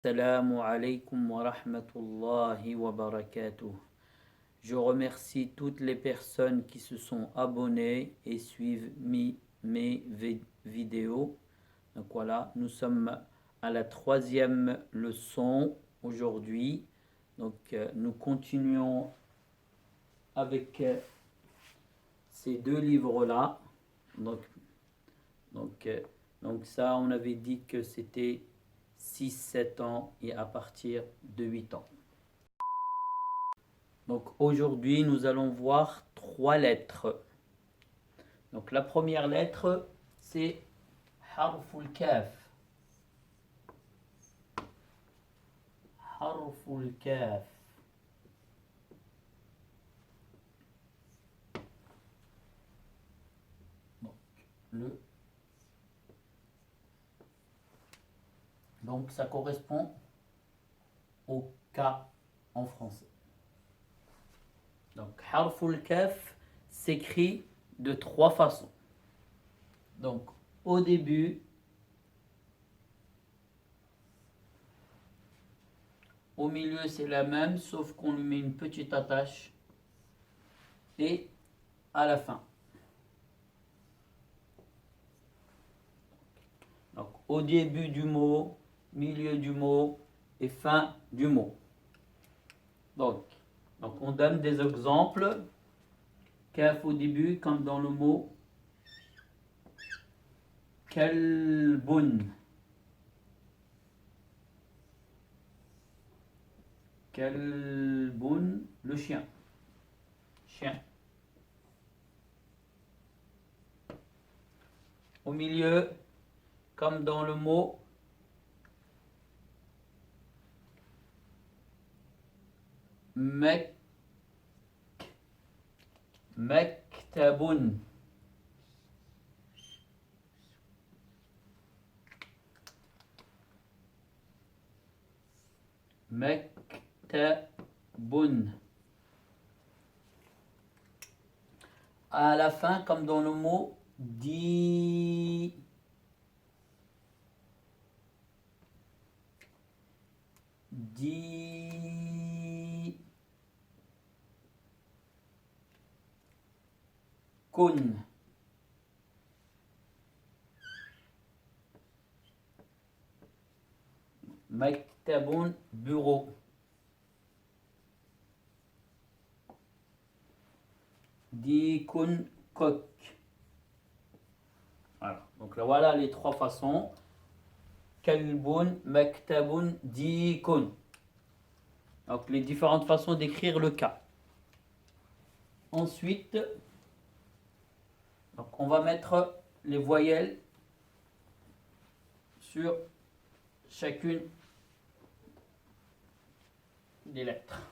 Assalamu alaikum wa rahmatullahi wa barakatuh. Je remercie toutes les personnes qui se sont abonnées et suivent mes vidéos. Donc voilà, nous sommes à la 3e leçon aujourd'hui. Donc nous continuons avec ces deux livres-là. Donc ça, on avait dit que c'était 6-7 ans et à partir de 8 ans. Donc aujourd'hui, nous allons voir 3 lettres. Donc la première lettre, c'est harful kaf. Harful kaf. Donc ça correspond au K en français. Donc harful kaf s'écrit de 3 façons. Donc au début, au milieu c'est la même, sauf qu'on lui met une petite attache, et à la fin. Donc au début du mot, milieu du mot et fin du mot. Donc on donne des exemples. Kaf au début, comme dans le mot kalbun. Kalbun, le chien. Chien. Au milieu, comme dans le mot mektabun. Mektabun. À la fin, comme dans le mot kun. Mektabun, bureau. Dikun, coq. Voilà. Donc là, voilà les 3 façons. Kalbun, mektabun, dikun. Donc les différentes façons d'écrire le cas. Ensuite, donc on va mettre les voyelles sur chacune des lettres.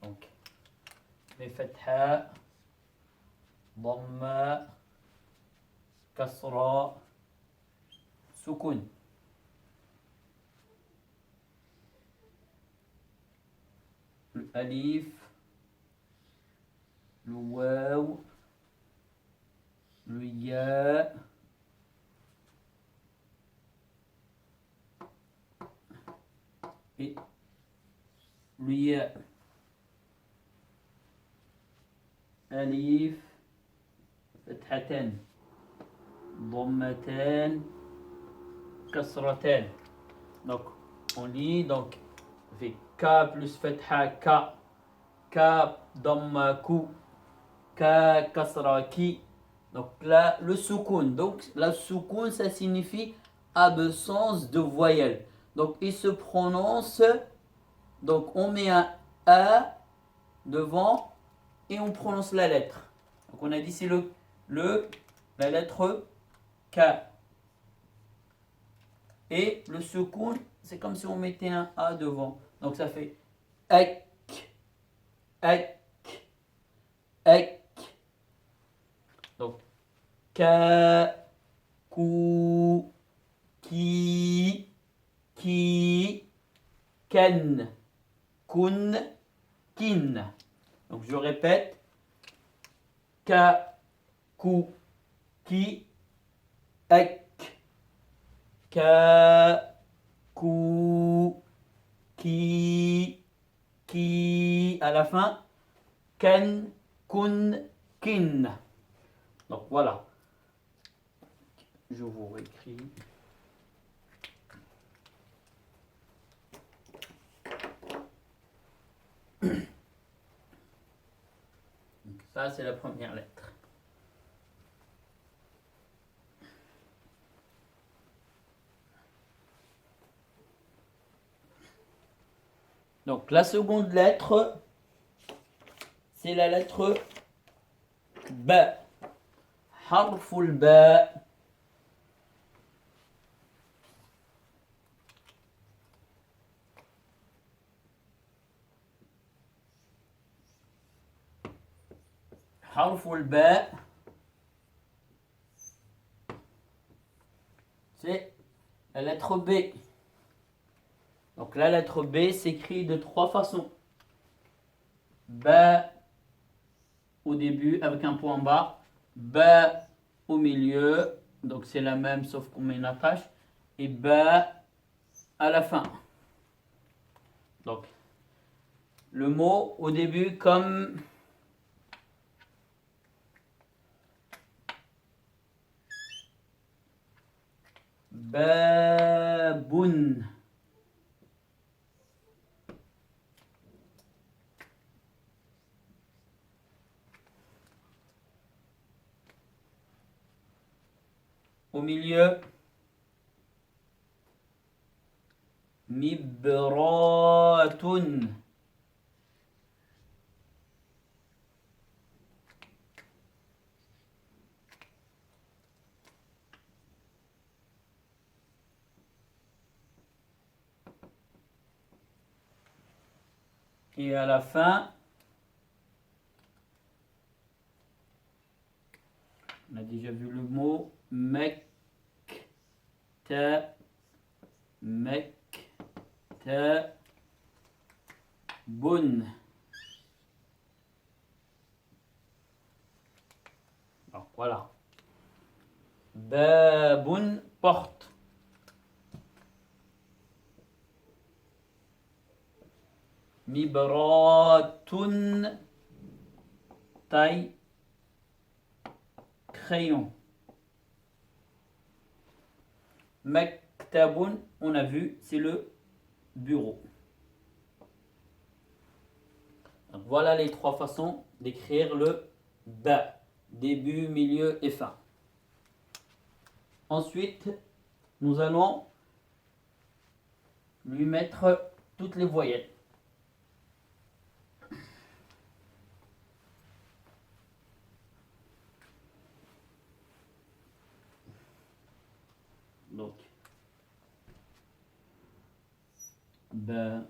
Donc, les fatha, dhamma, kasra, sukun. Le alif, le waw, le ya, et le ya. Alif, fathatan, dhammatan, kasratan. Donc on lit, donc on fait K plus fatha K, K dhamma ku, K kasra ki. Donc là le soukoun. Donc la soukoun ça signifie absence de voyelle. Donc Donc il se prononce, donc on met un A devant et on prononce la lettre. Donc on a dit c'est la lettre K. Et le secoun, c'est comme si on mettait un A devant. Donc ça fait ek, ek, ek. Donc ka, ku, ki, ken, kun, kin. Donc je répète. Ka, ku, ki, ek. Ka, ku, ki, à la fin, ken, kun, kin. Donc voilà. Je vous réécris. Donc ça, c'est la première lettre. Donc la seconde lettre, c'est la lettre B. حرف الباء. حرف الباء, c'est la lettre B. Donc la lettre B s'écrit de trois façons. Ba au début avec un point bas, ba au milieu, donc c'est la même sauf qu'on met une attache, et ba à la fin. Donc le mot au début comme babun. Au milieu, mibratun. Et à la fin, on a déjà vu le mot mektabun. Donc voilà. Babun, porte. Mibratun, taille, crayon. Mektabun, on a vu, c'est le bureau. Donc voilà les trois façons d'écrire le ba. Début, milieu et fin. Ensuite, nous allons lui mettre toutes les voyelles. Donc, ba,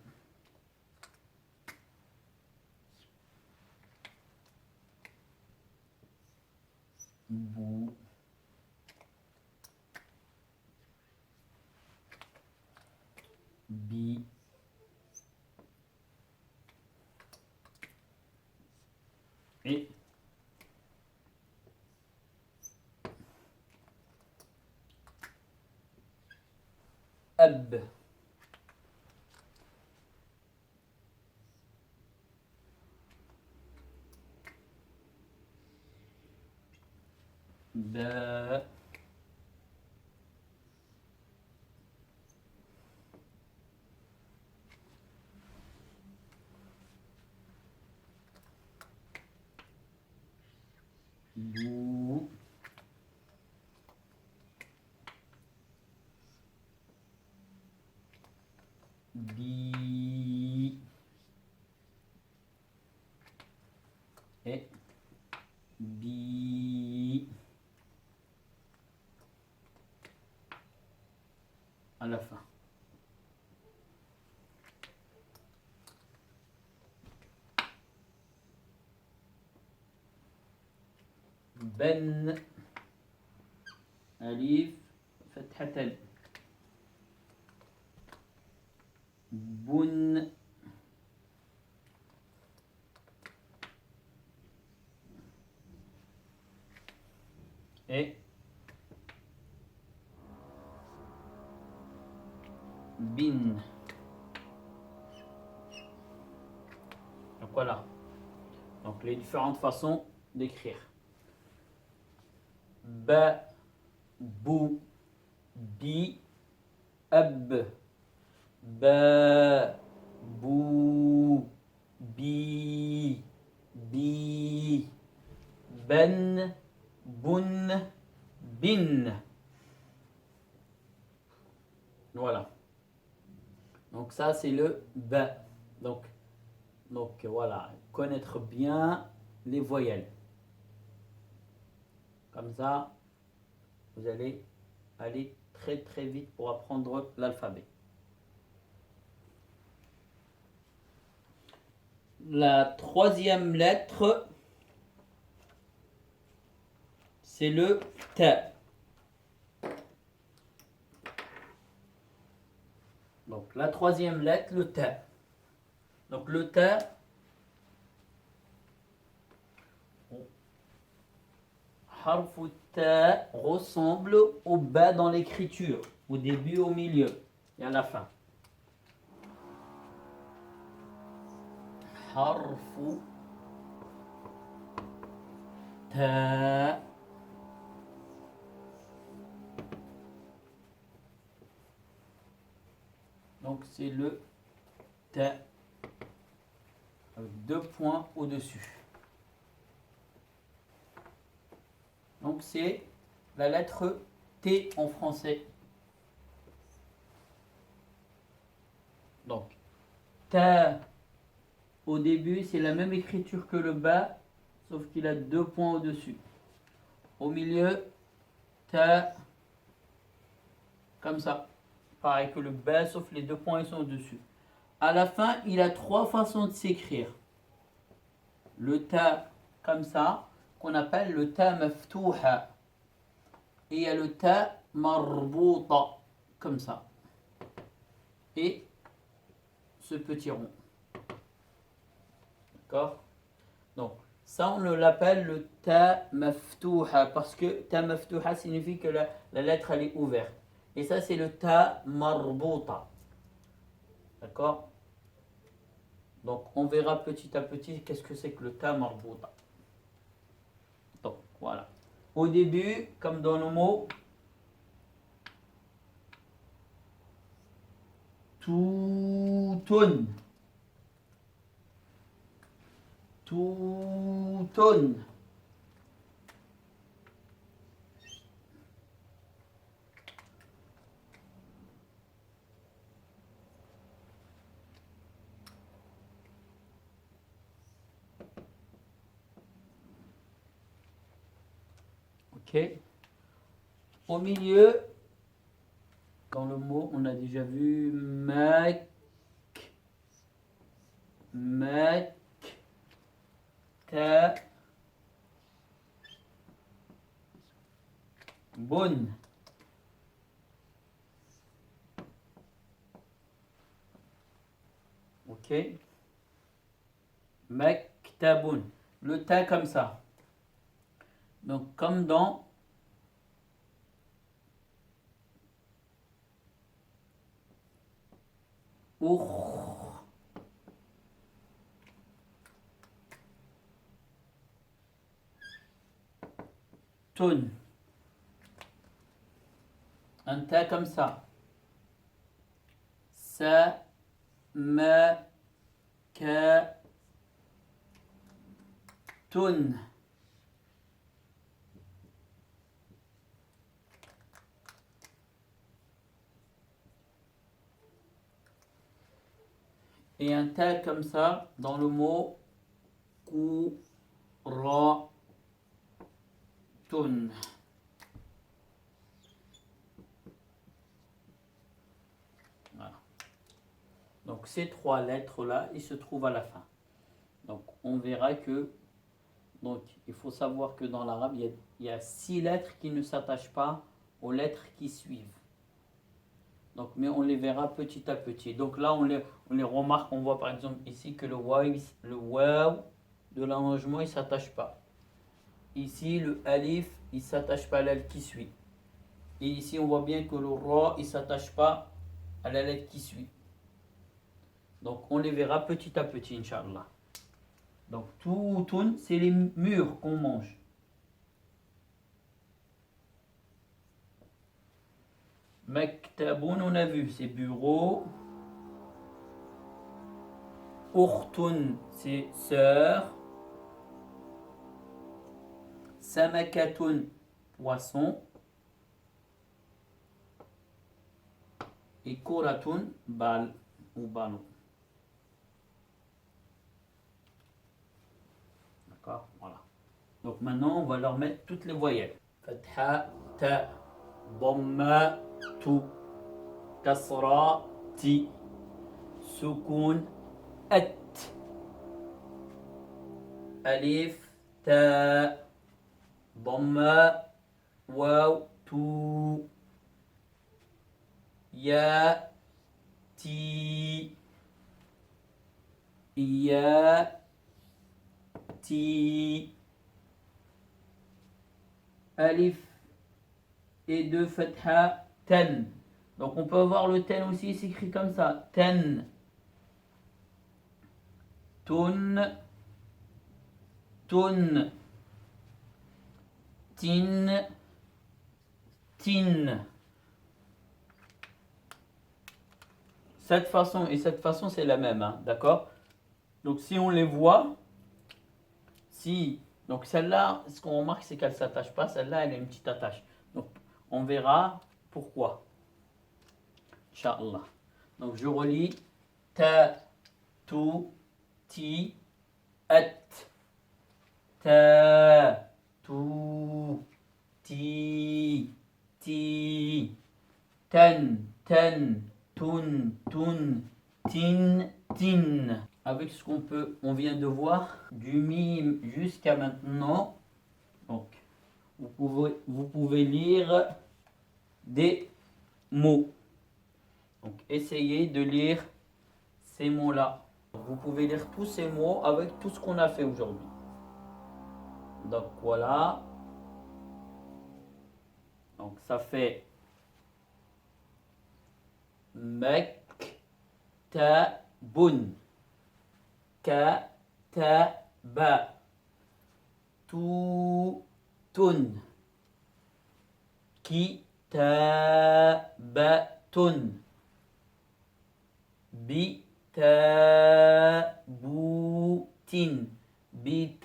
bou, bi, et ab. Ba, bou, la fin. Ben, alif, fathatan. Bun, et bin. Donc voilà. Donc les différentes façons d'écrire. Ba, bou, bi, ab. Ba, bou, bi, bi. Ben, bun, bin. Voilà. Donc ça c'est le ba. Donc voilà, connaître bien les voyelles. Comme ça, vous allez aller très très vite pour apprendre l'alphabet. La troisième lettre, c'est le ta. Donc la troisième lettre, le ta. Donc le ta, harf ta ressemble au bas dans l'écriture, au début, au milieu et à la fin. Harf ta. Donc c'est le ta avec 2 points au-dessus. Donc c'est la lettre T en français. Donc ta au début c'est la même écriture que le bas, sauf qu'il a 2 points au-dessus. Au milieu, ta comme ça. Pareil que le bas, sauf les 2 points ils sont au-dessus. À la fin, il a 3 façons de s'écrire. Le ta comme ça, qu'on appelle le ta maftouha. Et il y a le ta marbouta, comme ça. Et ce petit rond. D'accord? Donc, ça, on l'appelle le ta maftouha, parce que ta maftouha signifie que la lettre, elle est ouverte. Et ça, c'est le ta marbouta. D'accord? Donc, on verra petit à petit qu'est-ce que c'est que le ta marbouta. Donc, voilà. Au début, comme dans le mot, touton. Touton. Ok. Au milieu, dans le mot, on a déjà vu mec, ta, bonne. Ok. Mektaboun. Le ta comme ça. Donc comme dans our. Tun. Un ta comme ça. Sa, ma, ka, tun. Et un ta comme ça dans le mot qura'tun. ces 3 lettres-là, ils se trouvent à la fin. Donc, on verra que, donc, il faut savoir que dans l'arabe, il y a 6 lettres qui ne s'attachent pas aux lettres qui suivent. Donc, mais on les verra petit à petit. Donc là, on les remarque. On voit par exemple ici que le waw de l'arrangement, il ne s'attache pas. Ici, le alif, il ne s'attache pas à la lettre qui suit. Et ici, on voit bien que le ra, il ne s'attache pas à la lettre qui suit. Donc, on les verra petit à petit, Inch'Allah. Donc, toun, c'est les murs qu'on mange. Maktaboun, on a vu, c'est bureau. Urtun, c'est sœur. Samakatun, poisson. Et kuratun, balle ou ballon. D'accord, voilà. Donc maintenant, on va leur mettre toutes les voyelles. Fatha, ta, dhamma, tu, kasra, ti, sukun, at, alif, ta, dhamma, waw, tu, ya, ti, ya, ti, alif et 2 fatha, ten. Donc on peut avoir le ten aussi, s'écrit comme ça, ten, tun, tun, tin, tin. Cette façon et cette façon, c'est la même, hein, d'accord? Donc si on les voit, donc celle-là, ce qu'on remarque, c'est qu'elle ne s'attache pas. Celle-là, elle a une petite attache. Donc on verra pourquoi. Inch'Allah. Donc je relis. Ta, tu, ti, at. Ta, tu, ti, ti. Ten, ten, tun, tun, tin, tin. Avec ce on vient de voir, du mime jusqu'à maintenant. Donc, vous pouvez lire des mots. Donc, essayez de lire ces mots-là. Vous pouvez lire tous ces mots avec tout ce qu'on a fait aujourd'hui. Donc, voilà. Donc, ça fait Maktabun, Kataba, Tutun, Kitabatun, Bitabutin, Bitabutin.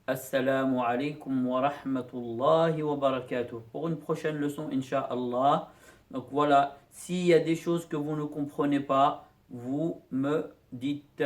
Assalamu alaikum wa rahmatullahi wa barakatuh. Pour une prochaine leçon, Inch'Allah. Donc voilà, s'il y a des choses que vous ne comprenez pas, vous me dites.